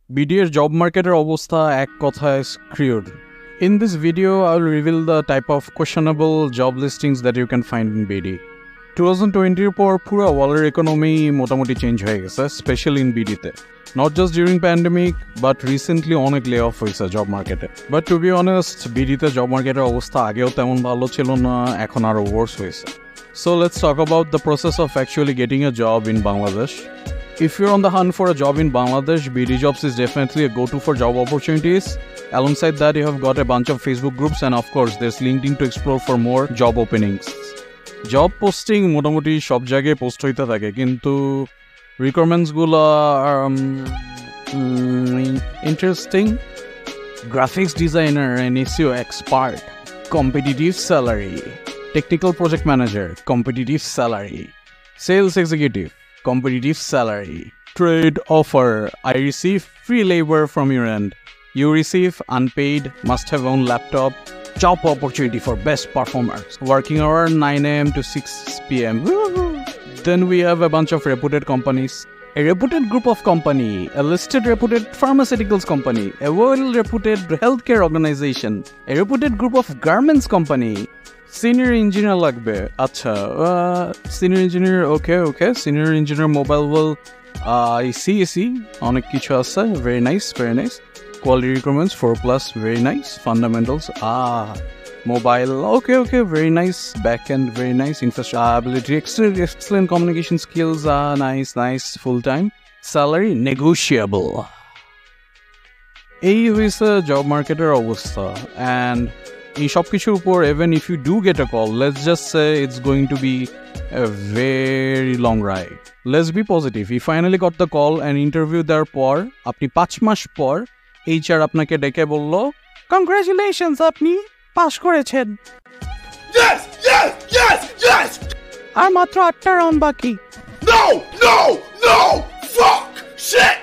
BDর job marketer অবস্থা এক কথায় screwed. In this video, I will reveal the type of questionable job listings that you can find in BD. 2020 পর পুরো ওয়ার্ল্ডের economy মোটামুটি change হয়ে গেছে, স্পেশালি ইন বিডিতে। Not just during pandemic, but recently অনেক লে অফ হয়েছে জব মার্কেটে। বাট টু বি অনেস্ট, বিডিতে জব মার্কেটের অবস্থা আগেও তেমন ভালো ছিল না, এখন আরও ওয়ার্স হয়েছে। So let's talk about the process of actually getting a job in Bangladesh. If you're on the hunt for a job in Bangladesh, BD Jobs is definitely a go-to for job opportunities. Alongside that, you have got a bunch of Facebook groups, and of course, there's LinkedIn to explore for more job openings. Job posting মোটামুটি সব জায়গায় post হইতে থাকে, কিন্তু রিকোয়ারমেন্টসগুলো interesting. Graphics designer and SEO expert, competitive salary. Technical project manager, competitive salary. Sales executive, competitive salary. Trade offer, I receive free labor from your end. You receive unpaid, must have own laptop. Job opportunity for best performers. Working hour 9 a.m. to 6 p.m. Then we have a bunch of reputed companies. A reputed group of company, a listed reputed pharmaceuticals company, a well-reputed healthcare organization, a reputed group of garments company. Senior engineer লাগবে, আচ্ছা, senior engineer, okay, senior engineer mobile will, I see, অনেক কিছু আছে, very nice. Quality requirements 4+, very nice. Fundamentals, mobile, okay, very nice. Backend, very nice. Infrastructure ability, excellent communication skills, nice. Full time. Salary, negotiable. এই হইছে job মার্কেটের অবস্থা। And এই সব কিছুর উপর, even if you do get a call, let's just say it's going to be a very long ride. Let's be positive. You finally got the call and interview দেওয়ার পর, আপনি 5 মাস পর HR আপনাকে ডেকে বলল, কংগ্রাচুলেশনস, আপনি পাস করেছেন। Yes! আর মাত্র 8টা রাউন্ড বাকি। No! Fuck! Shit!